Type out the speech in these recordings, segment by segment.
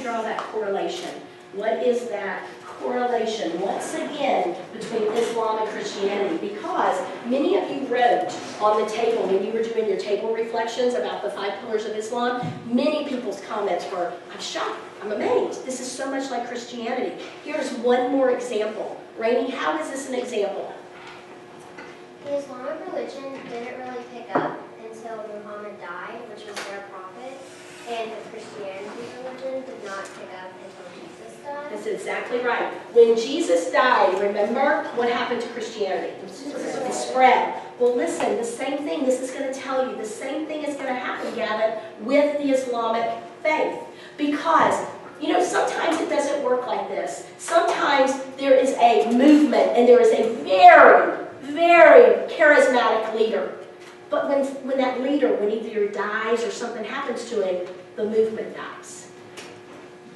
we draw that correlation? What is that correlation, once again, between Islam and Christianity? Because many of you wrote on the table, when you were doing your table reflections about the 5 pillars of Islam, many people's comments were, I'm shocked, I'm amazed, this is so much like Christianity. Here's one more example. Rainey, how is this an example? The Islamic religion didn't really pick up until Muhammad died, which was their prophet, and the Christianity religion did not pick up until Jesus died. That's exactly right. When Jesus died, remember what happened to Christianity? It spread. Well, listen, the same thing, this is going to tell you, the same thing is going to happen, Gavin, with the Islamic faith. Because, you know, sometimes it doesn't work like this. Sometimes there is a movement and there is a very, very charismatic leader. But when that leader, when either dies or something happens to him, the movement dies.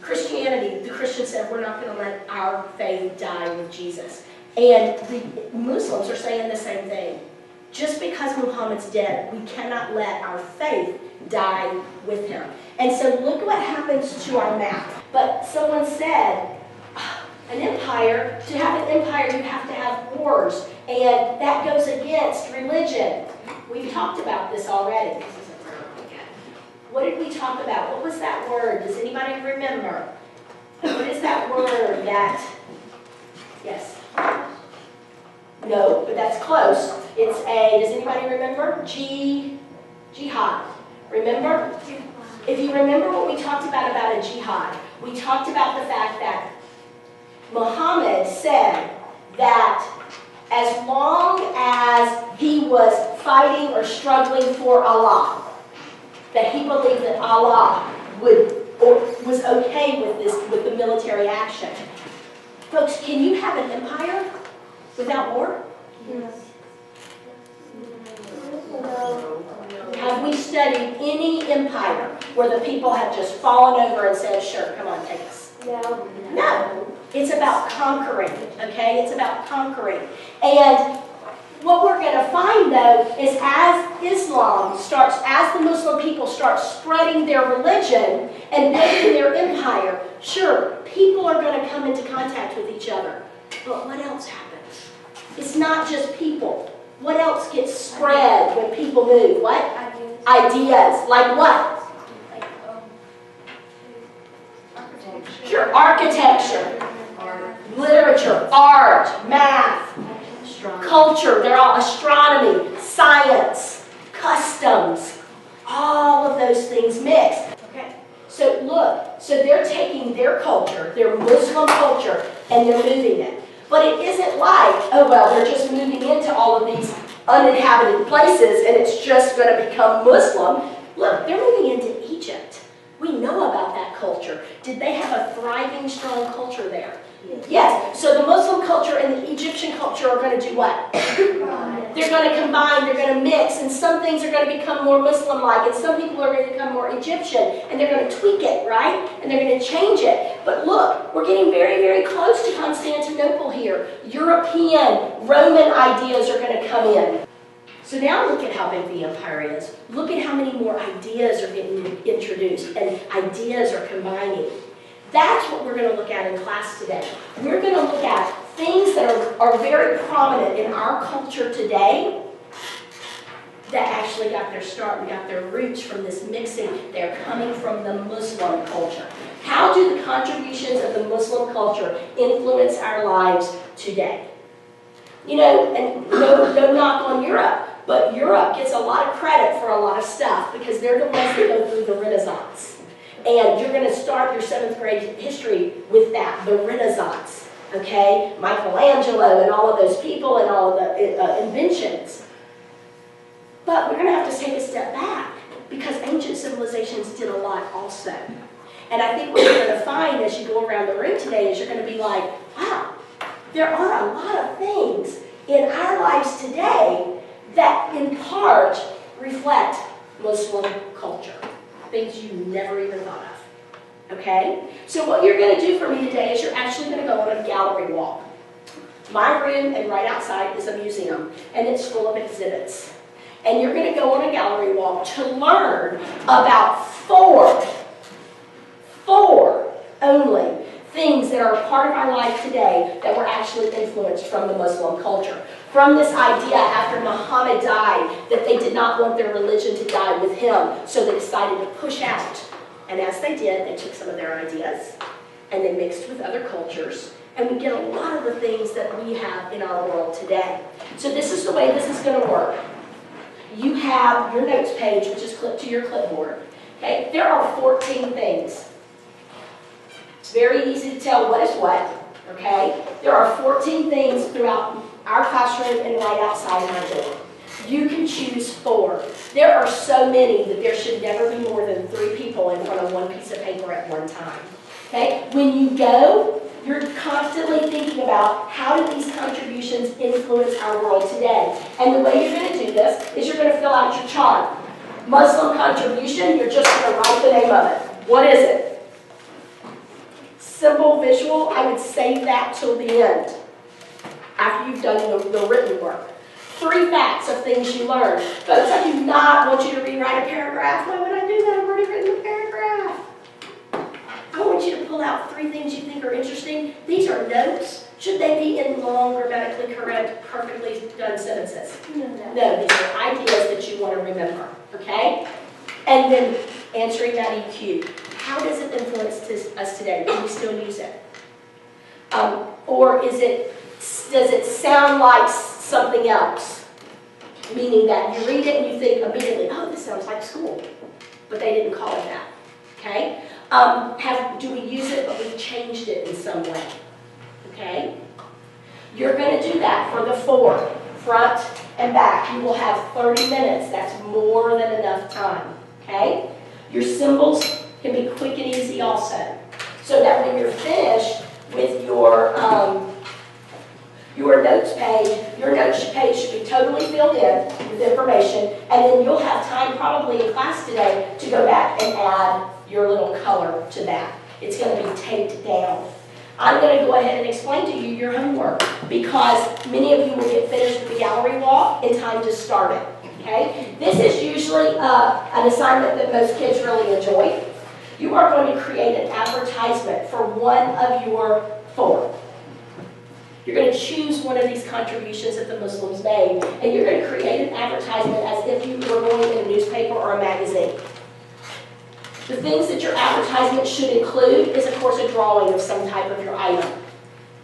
Christianity, the Christians said, we're not going to let our faith die with Jesus. And the Muslims are saying the same thing. Just because Muhammad's dead, we cannot let our faith die with him. And so look what happens to our map. But someone said, an empire, to have an empire you have to have wars. And that goes against religion. We've talked about this already. What did we talk about? What was that word? Does anybody remember? What is that word that, yes? No, but that's close. It's a, does anybody remember? Jihad. Remember? If you remember what we talked about a jihad, we talked about the fact that Muhammad said that as long as he was fighting or struggling for Allah, that he believed that Allah was okay with this, with the military action. Folks, can you have an empire without war? Yes. Have we studied any empire where the people have just fallen over and said, sure, come on, take us? No. No. It's about conquering, okay? It's about conquering. And what we're going to find, though, is as Islam starts, as the Muslim people start spreading their religion and building their empire, sure, people are going to come into contact with each other. But what else happens? It's not just people. What else gets spread when people move? What? Ideas. Like what? Architecture. Sure, architecture. Literature, art, math, culture, they're all astronomy, science, customs, all of those things mixed. Okay? So look, so they're taking their culture, their Muslim culture, and they're moving it. But it isn't like, oh well, they're just moving into all of these uninhabited places and it's just going to become Muslim. Look, they're moving into Egypt. We know about that culture. Did they have a thriving, strong culture there? Yes. So the Muslim culture and the Egyptian culture are going to do what? They're going to combine, they're going to mix, and some things are going to become more Muslim-like, and some people are going to become more Egyptian, and they're going to tweak it, right? And they're going to change it. But look, we're getting very, very close to Constantinople here. European, Roman ideas are going to come in. So now look at how big the empire is. Look at how many more ideas are getting introduced, and ideas are combining. That's what we're going to look at in class today. We're going to look at things that are very prominent in our culture today that actually got their start and got their roots from this mixing. They're coming from the Muslim culture. How do the contributions of the Muslim culture influence our lives today? You know, and no knock on Europe, but Europe gets a lot of credit for a lot of stuff because they're the ones that go through the Renaissance. And you're going to start your 7th grade history with that, the Renaissance, okay? Michelangelo and all of those people and all of the inventions. But we're going to have to take a step back because ancient civilizations did a lot also. And I think what you're going to find as you go around the room today is you're going to be like, wow, there are a lot of things in our lives today that in part reflect Muslim culture. Things you never even thought of. Okay? So what you're going to do for me today is you're actually going to go on a gallery walk. My room and right outside is a museum, and it's full of exhibits. And you're going to go on a gallery walk to learn about four only things that are a part of our life today that were actually influenced from the Muslim culture. From this idea after Muhammad died that they did not want their religion to die with him, so they decided to push out. And as they did, they took some of their ideas and they mixed with other cultures, and we get a lot of the things that we have in our world today. So this is the way this is going to work. You have your notes page, which is clipped to your clipboard. Okay? There are 14 things. It's very easy to tell what is what. Okay? There are 14 things throughout our classroom and right outside my door. You can choose 4. There are so many that there should never be more than 3 people in front of one piece of paper at one time. Okay? When you go, you're constantly thinking about how do these contributions influence our world today. And the way you're going to do this is you're going to fill out your chart. Muslim contribution, you're just going to write the name of it. What is it? Simple, visual, I would save that till the end, after you've done the written work. 3 facts of things you learned. Folks, I do not want you to rewrite a paragraph. Why would I do that? I've already written the paragraph. I want you to pull out 3 things you think are interesting. These are notes. Should they be in long, grammatically correct, perfectly done sentences? No, these are ideas that you want to remember, okay? And then answering that EQ. How does it influence us today? Do we still use it? Or does it sound like something else? Meaning that you read it and you think immediately, oh, this sounds like school. But they didn't call it that, okay? Do we use it, but we've changed it in some way? Okay? You're going to do that for the 4, front and back. You will have 30 minutes. That's more than enough time. Okay? Your symbols can be quick and easy also. So that when you're finished with your notes page, your notes page should be totally filled in with information, and then you'll have time probably in class today to go back and add your little color to that. It's going to be taped down. I'm going to go ahead and explain to you your homework because many of you will get finished with the gallery walk in time to start it. Okay? This is usually an assignment that most kids really enjoy. You are going to create an advertisement for one of your 4. You're going to choose one of these contributions that the Muslims made, and you're going to create an advertisement as if you were going in a newspaper or a magazine. The things that your advertisement should include is, of course, a drawing of some type of your item.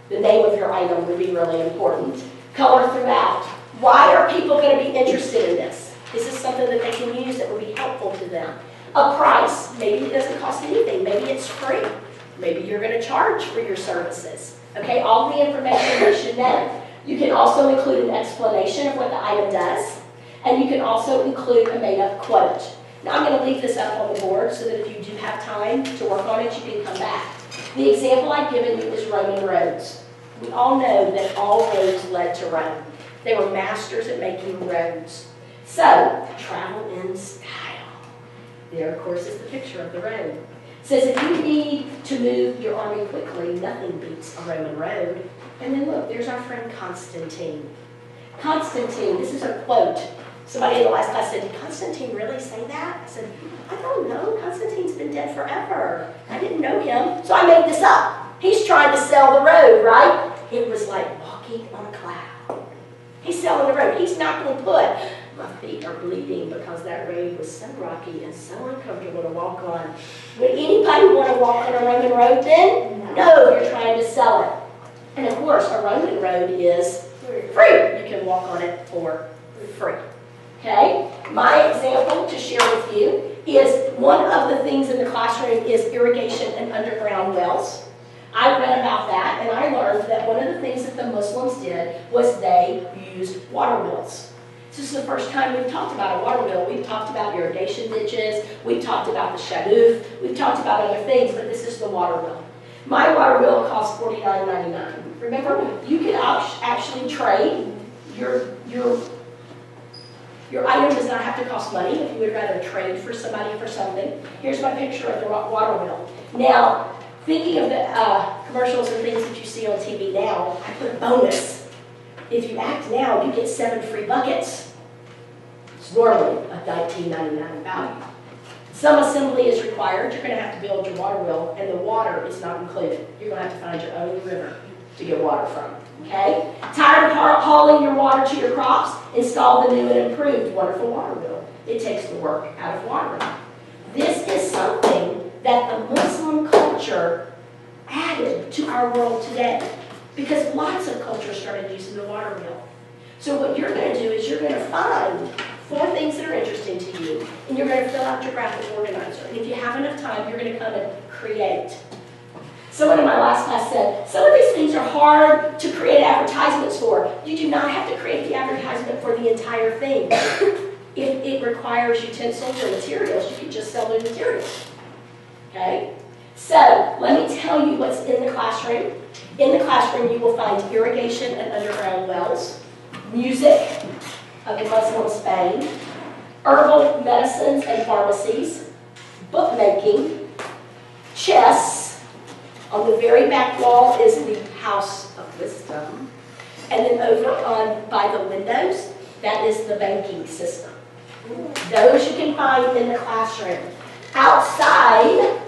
The name of your item would be really important. Color throughout. Why are people going to be interested in this? This is something that they can use that would be helpful to them. A price. Maybe it doesn't cost anything. Maybe it's free. Maybe you're going to charge for your services. Okay, all the information you should know. You can also include an explanation of what the item does, and you can also include a made-up quote. Now I'm going to leave this up on the board so that if you do have time to work on it, you can come back. The example I've given you is Roman roads. We all know that all roads led to Rome. They were masters at making roads. So, travel in style. There, of course, is the picture of the road. It says if you need to move your army quickly, nothing beats a Roman road. And then look, there's our friend Constantine. Constantine, this is a quote. Somebody in the last class said, did Constantine really say that? I said, I don't know. Constantine's been dead forever. I didn't know him, so I made this up. He's trying to sell the road, right? It was like walking on a cloud. He's selling the road. He's not going to put, my feet are bleeding because that road was so rocky and so uncomfortable to walk on. Would anybody want to walk on a Roman road then? No, you're trying to sell it. And of course, a Roman road is free. You can walk on it for free. Okay? My example to share with you is one of the things in the classroom is irrigation and underground wells. I read about that and I learned that one of the things that the Muslims did was they used water wheels. This is the first time we've talked about a water wheel. We've talked about irrigation ditches, we've talked about the shadoof, we've talked about other things, but this is the water wheel. My water wheel costs $49.99. Remember, you can actually trade your item does not have to cost money if you would rather trade for somebody for something. Here's my picture of the water wheel. Now, thinking of the commercials and things that you see on TV now, I put a bonus. If you act now, you get 7 free buckets. It's normally a $19.99 value. Some assembly is required. You're going to have to build your water wheel, and the water is not included. You're going to have to find your own river to get water from. Okay? Tired of hauling your water to your crops? Install the new and improved wonderful water wheel. It takes the work out of watering. This is something that the Muslim culture added to our world today, because lots of cultures started using the water wheel. So what you're going to do is you're going to find 4 things that are interesting to you, and you're going to fill out your graphic organizer. And if you have enough time, you're going to come and create. Someone in my last class said, some of these things are hard to create advertisements for. You do not have to create the advertisement for the entire thing. If it requires utensils or materials, you can just sell the materials. Okay? So, let me tell you what's in the classroom. In the classroom, you will find irrigation and underground wells, music of Muslim Spain, herbal medicines and pharmacies, bookmaking, chess. On the very back wall is the House of Wisdom. And then over on by the windows, that is the banking system. Those you can find in the classroom. Outside,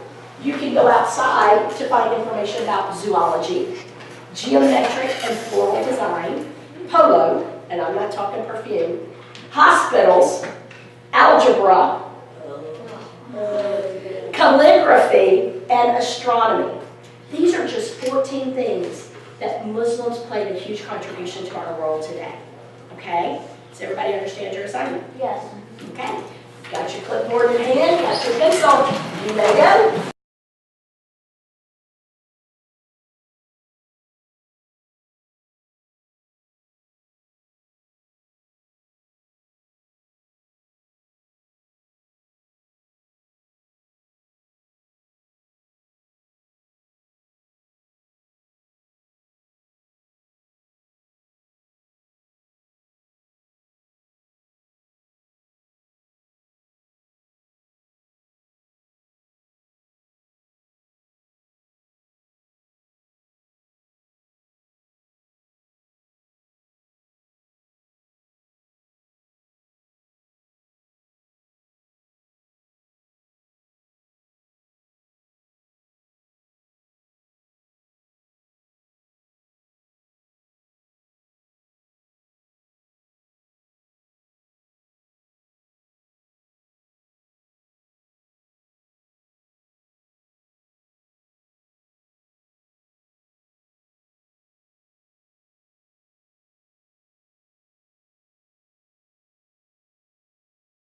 you can go outside to find information about zoology, geometric and floral design, polo, and I'm not talking perfume, hospitals, algebra, calligraphy, and astronomy. These are just 14 things that Muslims played a huge contribution to our world today. Okay? Does everybody understand your assignment? Yes. Okay. Got your clipboard in hand, got your pencil. You may go.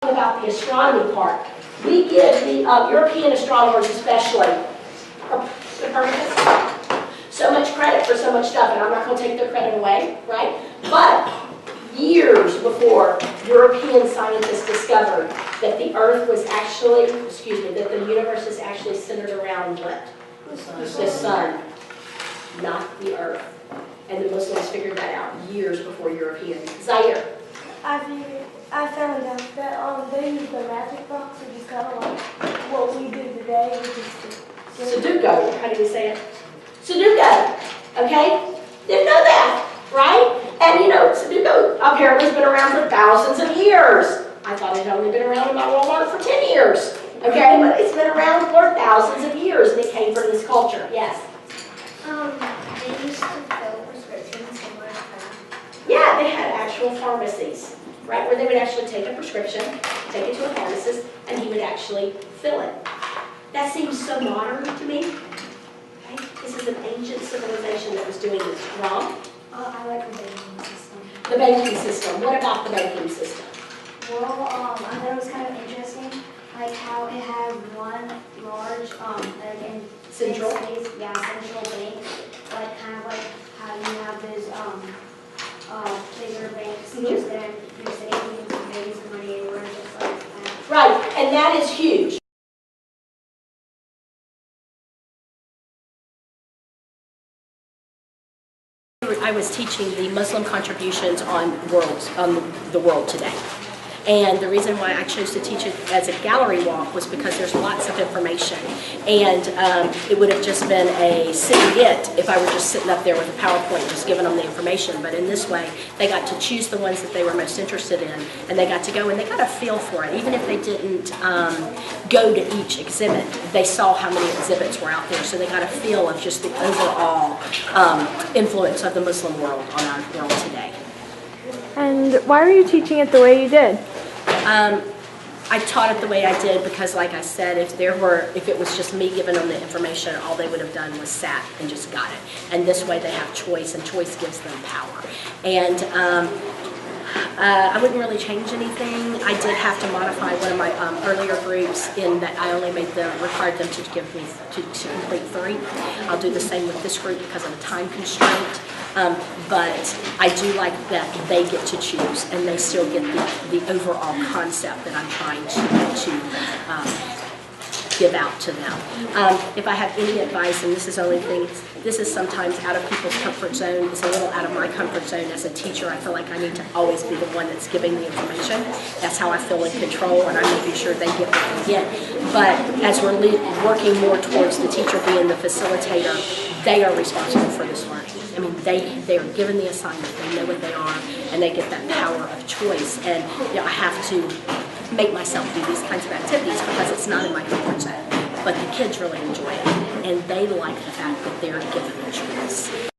About the astronomy part. We give the European astronomers especially so much credit for so much stuff, and I'm not going to take their credit away, right? But years before European scientists discovered that the Earth was actually, that the universe is actually centered around what? The sun, not the Earth. And the Muslims figured that out years before Europeans. Zaire. I found out that they use the magic box, which is kind of like what we do today, which is Sudoku. How do you say it? Sudoku. Okay? Didn't know that, right? And you know, Sudoku apparently has been around for thousands of years. I thought it had only been around in my Walmart for 10 years. Okay? But it's been around for thousands of years, and it came from this culture. Yes? They used to fill prescriptions somewhere like that. Yeah, they had actual pharmacies, right, where they would actually take a prescription, take it to a pharmacist, and he would actually fill it. That seems so modern to me. Okay? This is an ancient civilization that was doing this. Wrong? I like the banking system. The banking system. What about the banking system? Well, I thought it was kind of interesting, like how it had one large, Central? central bank, like kind of like how you have those, bigger banks just then you're saving and making some money anywhere, just like that. Right, and that is huge. I was teaching the Muslim contributions on the world today. And the reason why I chose to teach it as a gallery walk was because there's lots of information. And it would have just been a sit-and-get if I were just sitting up there with a PowerPoint just giving them the information. But in this way, they got to choose the ones that they were most interested in, and they got to go and they got a feel for it. Even if they didn't go to each exhibit, they saw how many exhibits were out there, so they got a feel of just the overall influence of the Muslim world on our world today. And why were you teaching it the way you did? I taught it the way I did because, like I said, if it was just me giving them the information, all they would have done was sat and just got it. And this way they have choice, and choice gives them power. And I wouldn't really change anything. I did have to modify one of my earlier groups in that I only required them to complete 3. I'll do the same with this group because of a time constraint. But I do like that they get to choose, and they still get the overall concept that I'm trying to give out to them. If I have any advice, and this is sometimes out of people's comfort zone, it's a little out of my comfort zone as a teacher. I feel like I need to always be the one that's giving the information. That's how I feel in control, and I'm making sure they get what they get. But as we're working more towards the teacher being the facilitator, they are responsible for this learning. I mean, they are given the assignment, they know what they are, and they get that power of choice. And I have to make myself do these kinds of activities because it's not in my comfort zone. But the kids really enjoy it, and they like the fact that they're given a choice.